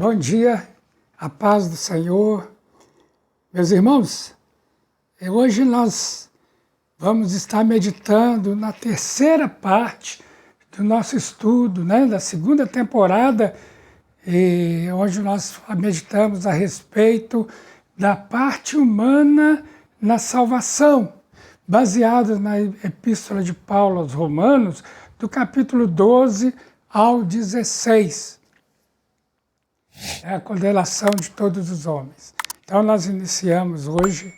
Bom dia, a paz do Senhor. Meus irmãos, hoje nós vamos estar meditando na terceira parte do nosso estudo, da segunda temporada, e hoje nós meditamos a respeito da parte humana na salvação, baseado na Epístola de Paulo aos Romanos, do capítulo 12 ao 16. É a condenação de todos os homens. Então nós iniciamos hoje,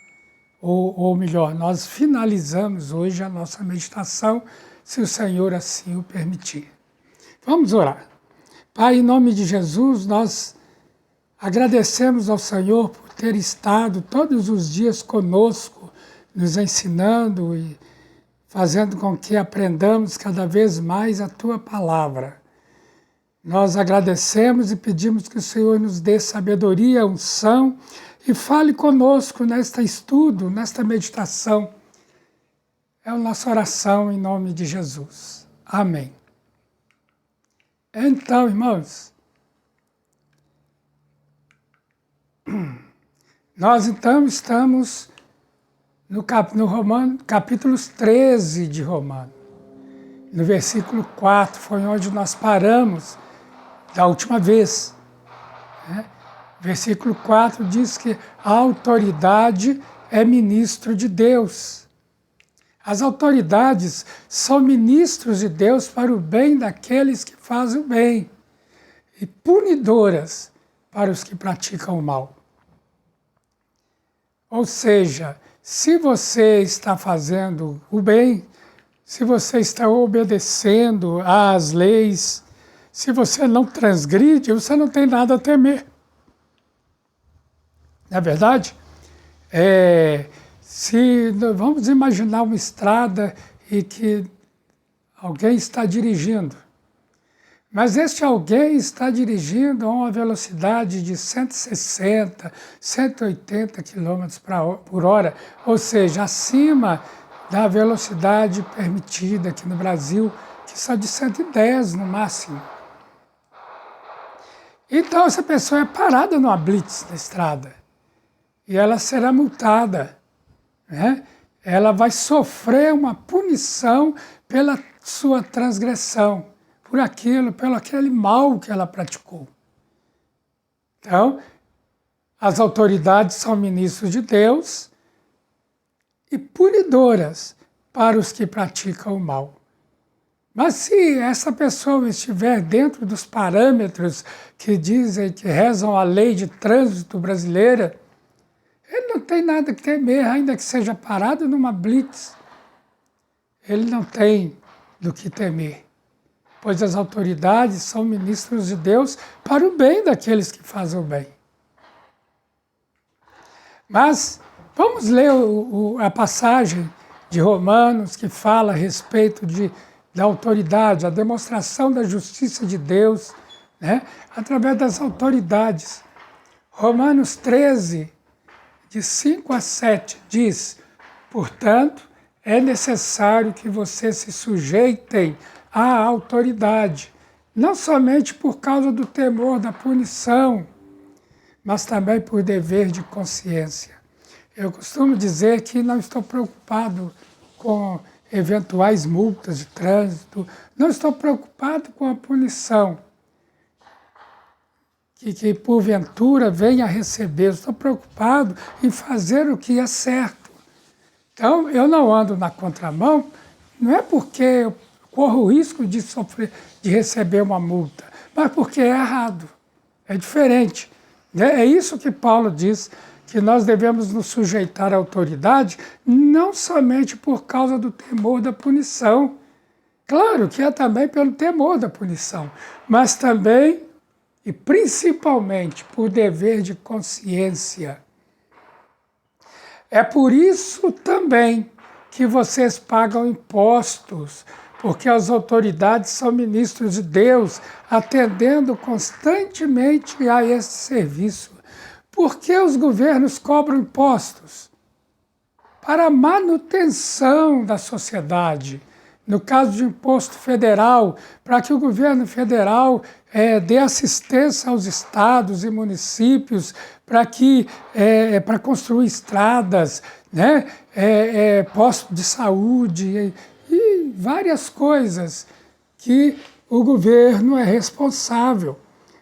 ou melhor, nós finalizamos hoje a nossa meditação, se o Senhor assim o permitir. Vamos orar. Pai, em nome de Jesus, nós agradecemos ao Senhor por ter estado todos os dias conosco, nos ensinando e fazendo com que aprendamos cada vez mais a Tua palavra. Nós agradecemos e pedimos que o Senhor nos dê sabedoria, unção e fale conosco neste estudo, nesta meditação. É a nossa oração em nome de Jesus. Amém. Então, irmãos, nós então estamos no capítulo 13 de Romanos. No versículo 4 foi onde nós paramos da última vez. Versículo 4 diz que a autoridade é ministro de Deus. As autoridades são ministros de Deus para o bem daqueles que fazem o bem e punidoras para os que praticam o mal. Ou seja, se você está fazendo o bem, se você está obedecendo às leis, se você não transgride, você não tem nada a temer. Não é verdade? Vamos imaginar uma estrada e que alguém está dirigindo. Mas este alguém está dirigindo a uma velocidade de 160, 180 km por hora, ou seja, acima da velocidade permitida aqui no Brasil, que são de 110 no máximo. Então essa pessoa é parada numa blitz na estrada e ela será multada, Ela vai sofrer uma punição pela sua transgressão, pelo aquele mal que ela praticou. Então, as autoridades são ministros de Deus e punidoras para os que praticam o mal. Mas se essa pessoa estiver dentro dos parâmetros que dizem, que rezam a lei de trânsito brasileira, ele não tem nada que temer, ainda que seja parado numa blitz. Ele não tem do que temer, pois as autoridades são ministros de Deus para o bem daqueles que fazem o bem. Mas vamos ler a passagem de Romanos que fala a respeito da autoridade, a demonstração da justiça de Deus, através das autoridades. Romanos 13, de 5 a 7, diz: portanto, é necessário que vocês se sujeitem à autoridade, não somente por causa do temor da punição, mas também por dever de consciência. Eu costumo dizer que não estou preocupado com eventuais multas de trânsito, não estou preocupado com a punição que porventura venha a receber. Eu estou preocupado em fazer o que é certo. Então, eu não ando na contramão, não é porque eu corro o risco de receber uma multa, mas porque é errado, é diferente. É isso que Paulo diz, que nós devemos nos sujeitar à autoridade, não somente por causa do temor da punição. Claro que é também pelo temor da punição, mas também e principalmente por dever de consciência. É por isso também que vocês pagam impostos, porque as autoridades são ministros de Deus, atendendo constantemente a esse serviço. Por que os governos cobram impostos? Para a manutenção da sociedade, no caso de imposto federal, para que o governo federal dê assistência aos estados e municípios para construir estradas, né? Postos de saúde e várias coisas que o governo é responsável.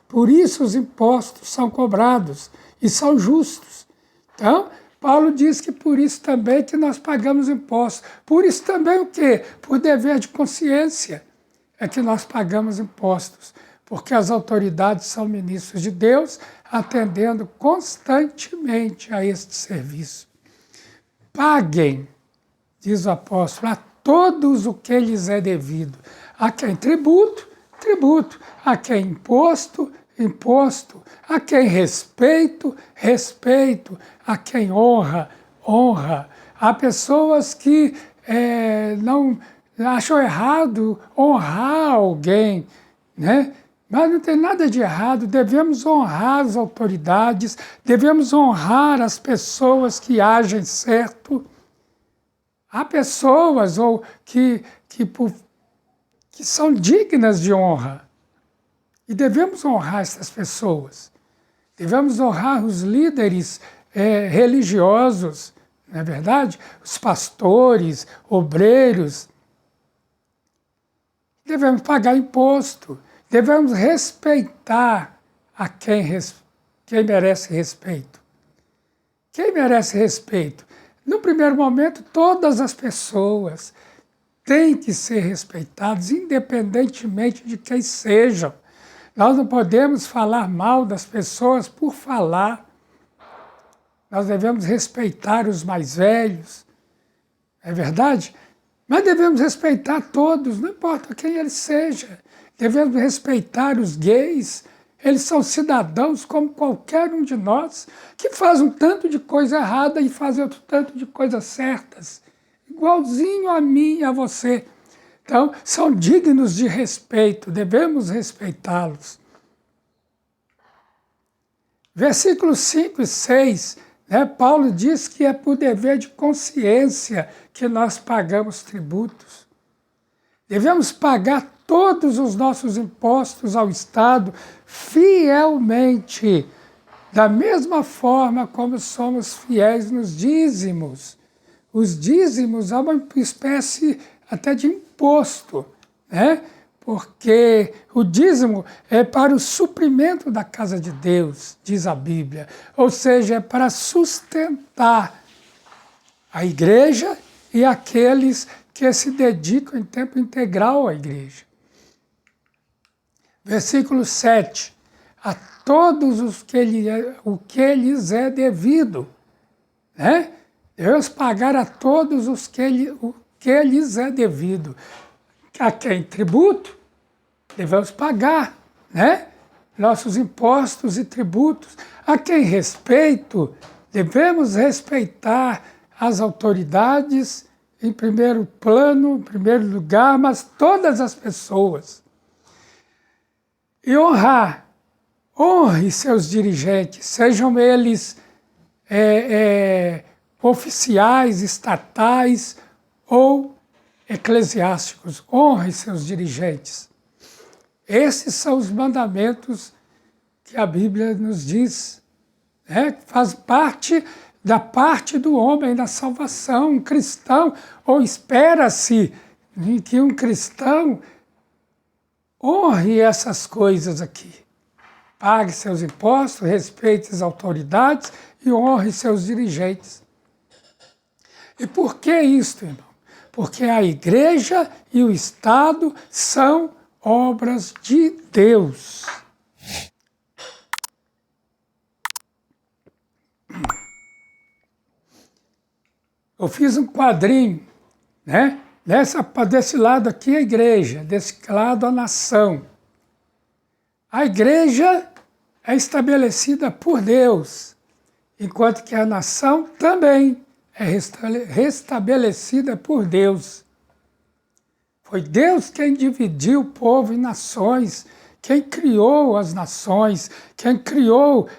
Por isso os impostos são cobrados e são justos. Então, Paulo diz que por isso também que nós pagamos impostos. Por isso também o quê? Por dever de consciência é que nós pagamos impostos. Porque as autoridades são ministros de Deus, atendendo constantemente a este serviço. Paguem, diz o apóstolo, a todos o que lhes é devido. A quem tributo, tributo. A quem imposto, imposto. A quem respeito, respeito. A quem honra, honra. Há pessoas que não acham errado honrar alguém, né? Mas não tem nada de errado, devemos honrar as autoridades, devemos honrar as pessoas que agem certo. Há pessoas que são dignas de honra. E devemos honrar essas pessoas. Devemos honrar os líderes religiosos, não é verdade? Os pastores, obreiros. Devemos pagar imposto. Devemos respeitar a quem merece respeito. Quem merece respeito? No primeiro momento, todas as pessoas têm que ser respeitadas, independentemente de quem sejam. Nós não podemos falar mal das pessoas por falar. Nós devemos respeitar os mais velhos, é verdade? Mas devemos respeitar todos, não importa quem eles sejam. Devemos respeitar os gays, eles são cidadãos como qualquer um de nós, que faz um tanto de coisa errada e faz outro tanto de coisas certas, igualzinho a mim e a você. Então, são dignos de respeito, devemos respeitá-los. Versículos 5 e 6, Paulo diz que é por dever de consciência que nós pagamos tributos. Devemos pagar todos os nossos impostos ao Estado fielmente, da mesma forma como somos fiéis nos dízimos. Os dízimos é uma espécie até de imposto, né? Porque o dízimo é para o suprimento da casa de Deus, diz a Bíblia. Ou seja, é para sustentar a igreja e aqueles que se dedicam em tempo integral à igreja. Versículo 7. A todos o que lhes é devido. Né? Devemos pagar a todos o que lhes é devido. A quem tributo, devemos pagar, né? Nossos impostos e tributos. A quem respeito, devemos respeitar as autoridades em primeiro plano, em primeiro lugar, mas todas as pessoas. E honrar. Honre seus dirigentes, sejam eles oficiais, estatais ou eclesiásticos. Honre seus dirigentes. Esses são os mandamentos que a Bíblia nos diz. Né? Faz parte da parte do homem na salvação. Um cristão, ou espera-se que um cristão honre essas coisas aqui. Pague seus impostos, respeite as autoridades e honre seus dirigentes. E por que isso, irmão? Porque a igreja e o Estado são obras de Deus. Eu fiz um quadrinho, né? Desse lado aqui a igreja, desse lado a nação. A igreja é estabelecida por Deus, enquanto que a nação também é restabelecida por Deus. Foi Deus quem dividiu o povo em nações, quem criou as nações, quem criou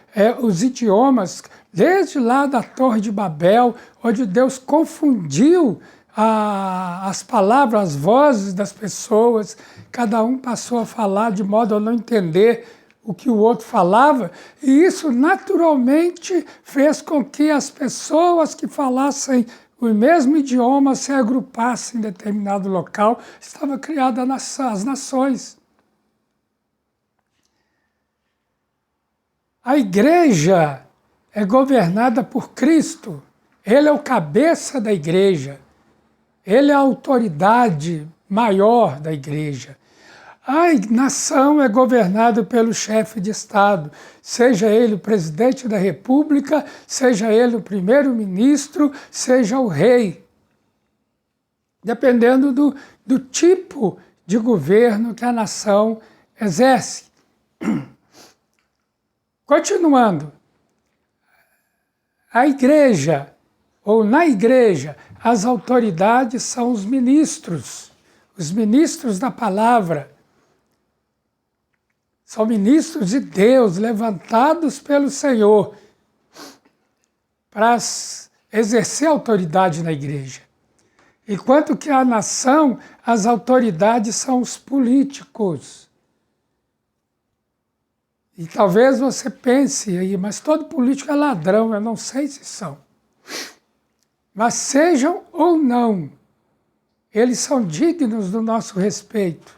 os idiomas, desde lá da Torre de Babel, onde Deus confundiu as palavras, as vozes das pessoas, cada um passou a falar de modo a não entender o que o outro falava, e isso naturalmente fez com que as pessoas que falassem o mesmo idioma se agrupassem em determinado local. Estava criada as nações. A igreja é governada por Cristo. Ele é o cabeça da igreja. Ele é a autoridade maior da igreja. A nação é governada pelo chefe de Estado, seja ele o presidente da República, seja ele o primeiro-ministro, seja o rei, dependendo do tipo de governo que a nação exerce. Continuando, a igreja, ou na igreja, as autoridades são os ministros da palavra. São ministros de Deus, levantados pelo Senhor, para exercer autoridade na igreja. Enquanto que a nação, as autoridades são os políticos. E talvez você pense aí, mas todo político é ladrão, eu não sei se são. Mas sejam ou não, eles são dignos do nosso respeito.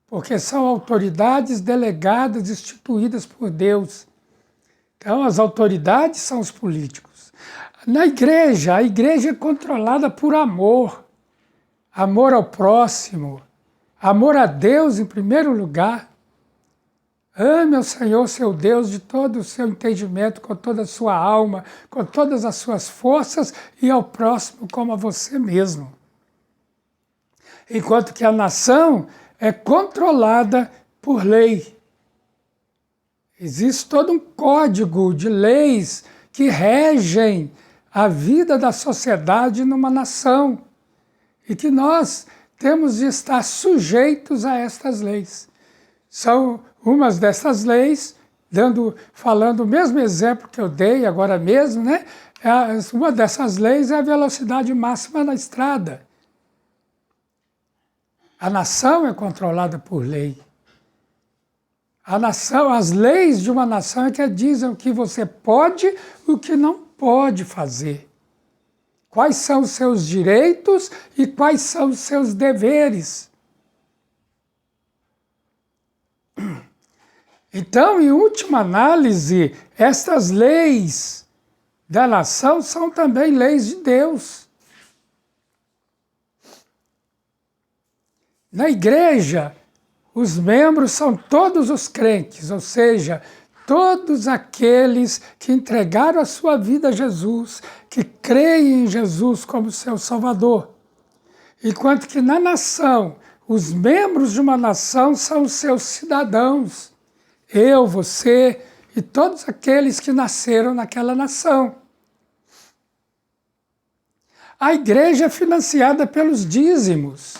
Porque são autoridades delegadas, instituídas por Deus. Então, as autoridades são os políticos. Na igreja, a igreja é controlada por amor. Amor ao próximo. Amor a Deus em primeiro lugar. Ame ao Senhor, seu Deus, de todo o seu entendimento, com toda a sua alma, com todas as suas forças, e ao próximo como a você mesmo. Enquanto que a nação é controlada por lei. Existe todo um código de leis que regem a vida da sociedade numa nação e que nós temos de estar sujeitos a estas leis. São umas dessas leis, falando o mesmo exemplo que eu dei agora mesmo, né? Uma dessas leis é a velocidade máxima na estrada. A nação é controlada por lei. A nação, as leis de uma nação é que dizem o que você pode e o que não pode fazer. Quais são os seus direitos e quais são os seus deveres. Então, em última análise, estas leis da nação são também leis de Deus. Na igreja, os membros são todos os crentes, ou seja, todos aqueles que entregaram a sua vida a Jesus, que creem em Jesus como seu Salvador. Enquanto que na nação, os membros de uma nação são os seus cidadãos. Eu, você e todos aqueles que nasceram naquela nação. A igreja é financiada pelos dízimos.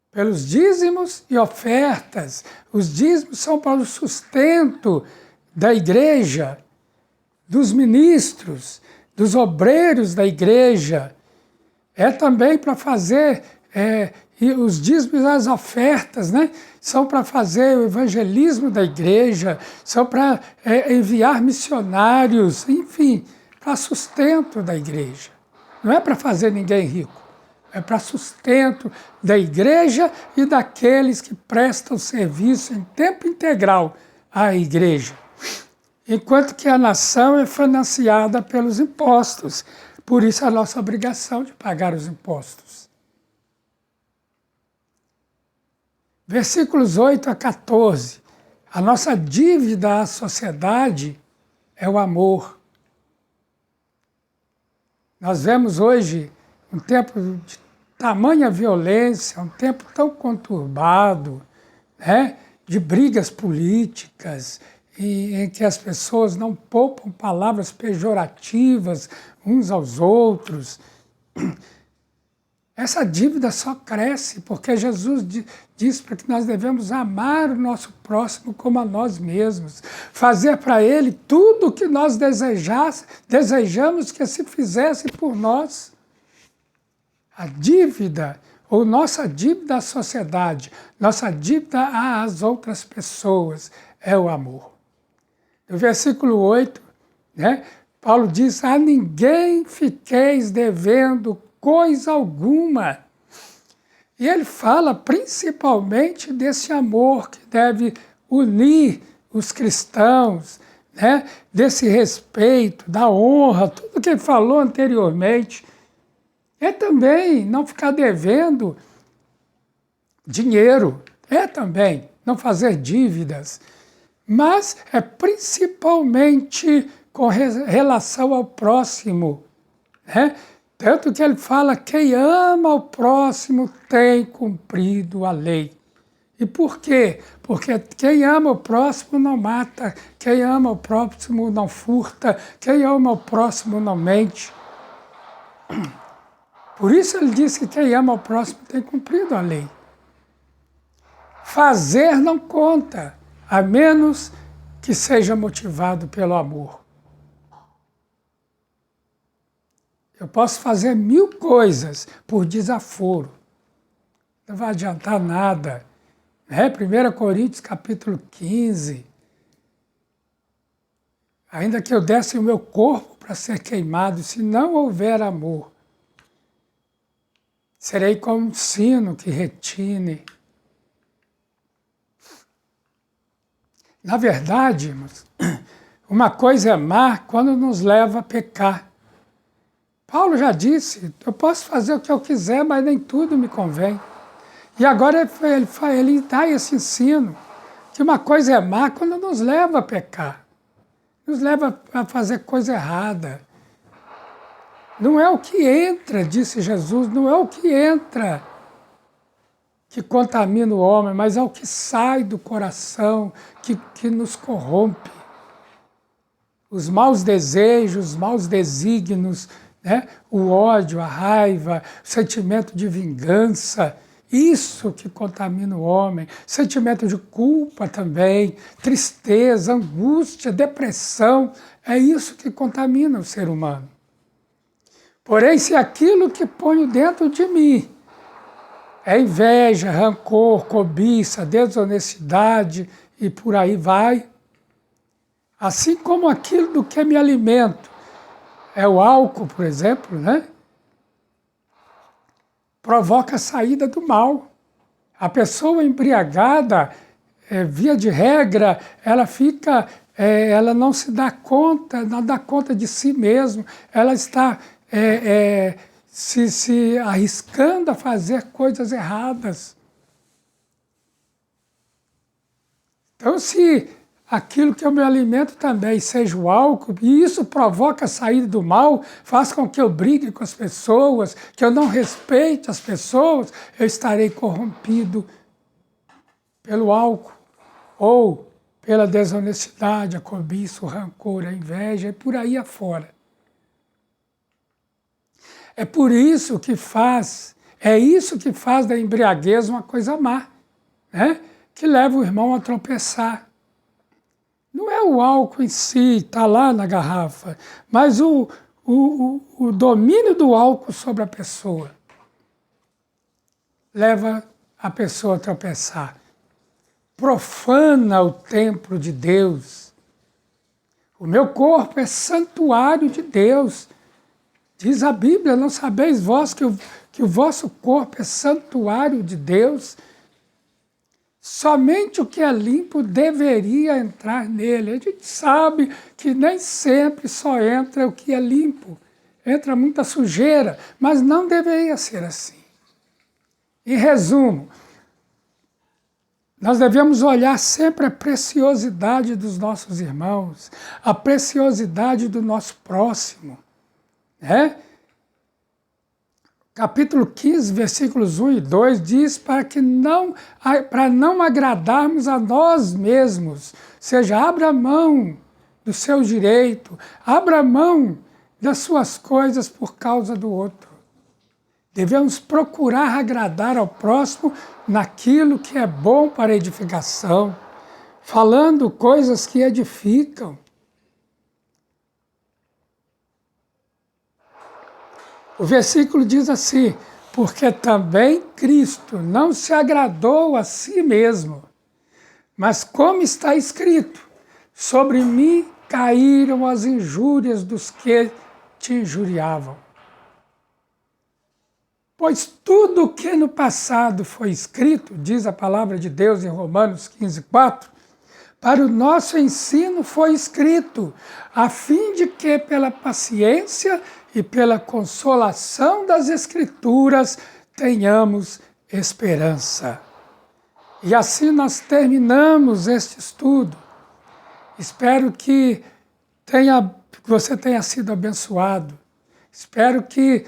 Pelos dízimos e ofertas. Os dízimos são para o sustento da igreja, dos ministros, dos obreiros da igreja. É também para fazer, e os dízimos e as ofertas, né? São para fazer o evangelismo da igreja, são para enviar missionários, enfim, para sustento da igreja. Não é para fazer ninguém rico. É para sustento da igreja e daqueles que prestam serviço em tempo integral à igreja. Enquanto que a nação é financiada pelos impostos. Por isso a nossa obrigação de pagar os impostos. Versículos 8 a 14. A nossa dívida à sociedade é o amor. Nós vemos hoje um tempo de tamanha violência, um tempo tão conturbado, né, de brigas políticas, em que as pessoas não poupam palavras pejorativas uns aos outros. Essa dívida só cresce porque Jesus diz para que nós devemos amar o nosso próximo como a nós mesmos, fazer para ele tudo o que nós desejamos que se fizesse por nós. A dívida, ou nossa dívida à sociedade, nossa dívida às outras pessoas, é o amor. No versículo 8, né, Paulo diz: a ninguém fiqueis devendo coisa alguma. E ele fala principalmente desse amor que deve unir os cristãos, né, desse respeito, da honra, tudo que ele falou anteriormente. É também não ficar devendo dinheiro, é também não fazer dívidas, mas é principalmente com relação ao próximo, né? Tanto que ele fala: quem ama o próximo tem cumprido a lei. E por quê? Porque quem ama o próximo não mata, quem ama o próximo não furta, quem ama o próximo não mente. Por isso ele diz que quem ama o próximo tem cumprido a lei. Fazer não conta, a menos que seja motivado pelo amor. Eu posso fazer 1000 coisas por desaforo. Não vai adiantar nada. 1 Coríntios capítulo 15. Ainda que eu desse o meu corpo para ser queimado, se não houver amor, serei como um sino que retine. Na verdade, irmãos, uma coisa é amar quando nos leva a pecar. Paulo já disse: eu posso fazer o que eu quiser, mas nem tudo me convém. E agora ele dá esse ensino, que uma coisa é amar quando nos leva a pecar, nos leva a fazer coisa errada. Não é o que entra, disse Jesus, não é o que entra que contamina o homem, mas é o que sai do coração, que nos corrompe. Os maus desejos, os maus desígnios, né? O ódio, a raiva, o sentimento de vingança, isso que contamina o homem. Sentimento de culpa também, tristeza, angústia, depressão, é isso que contamina o ser humano. Porém, se aquilo que ponho dentro de mim é inveja, rancor, cobiça, desonestidade e por aí vai, assim como aquilo do que me alimento é o álcool, por exemplo, né? Provoca a saída do mal. A pessoa embriagada, via de regra, ela fica, ela não se dá conta, não dá conta de si mesma, ela está se arriscando a fazer coisas erradas. Então, se aquilo que eu me alimento também seja o álcool, e isso provoca a saída do mal, faz com que eu brigue com as pessoas, que eu não respeite as pessoas, eu estarei corrompido pelo álcool, ou pela desonestidade, a cobiça, o rancor, a inveja, e por aí afora. É por isso que é isso que faz da embriaguez uma coisa má, né? Que leva o irmão a tropeçar. Não é o álcool em si, está lá na garrafa, mas o domínio do álcool sobre a pessoa leva a pessoa a tropeçar. Profana o templo de Deus. O meu corpo é santuário de Deus. Diz a Bíblia: não sabeis vós que o vosso corpo é santuário de Deus? Somente o que é limpo deveria entrar nele. A gente sabe que nem sempre só entra o que é limpo. Entra muita sujeira, mas não deveria ser assim. Em resumo, nós devemos olhar sempre a preciosidade dos nossos irmãos, a preciosidade do nosso próximo, né? Capítulo 15, versículos 1 e 2 diz para não agradarmos a nós mesmos, ou seja, abra mão do seu direito, abra mão das suas coisas por causa do outro. Devemos procurar agradar ao próximo naquilo que é bom para a edificação, falando coisas que edificam. O versículo diz assim: porque também Cristo não se agradou a si mesmo, mas como está escrito, sobre mim caíram as injúrias dos que te injuriavam. Pois tudo o que no passado foi escrito, diz a palavra de Deus em Romanos 15:4, para o nosso ensino foi escrito, a fim de que pela paciência e pela consolação das Escrituras tenhamos esperança. E assim nós terminamos este estudo. Espero que você tenha sido abençoado. Espero que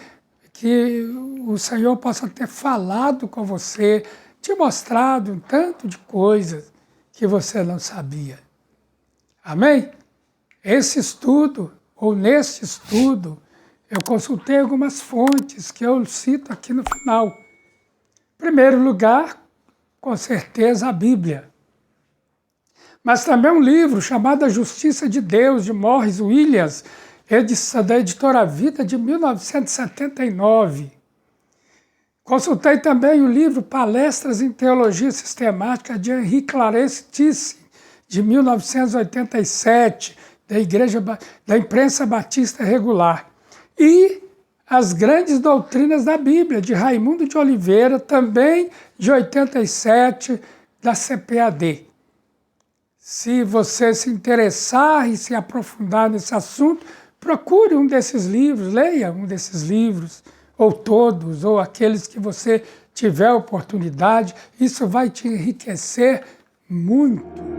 o Senhor possa ter falado com você, te mostrado um tanto de coisas que você não sabia. Amém? Esse estudo, ou neste estudo, eu consultei algumas fontes que eu cito aqui no final. Em primeiro lugar, com certeza, a Bíblia. Mas também um livro chamado A Justiça de Deus, de Morris Williams, da editora Vida, de 1979. Consultei também o livro Palestras em Teologia Sistemática, de Henri Clarence Tissot, de 1987, da Imprensa Batista Regular. E As Grandes Doutrinas da Bíblia, de Raimundo de Oliveira, também de 87, da CPAD. Se você se interessar e se aprofundar nesse assunto, procure um desses livros, leia um desses livros, ou todos, ou aqueles que você tiver oportunidade. Isso vai te enriquecer muito.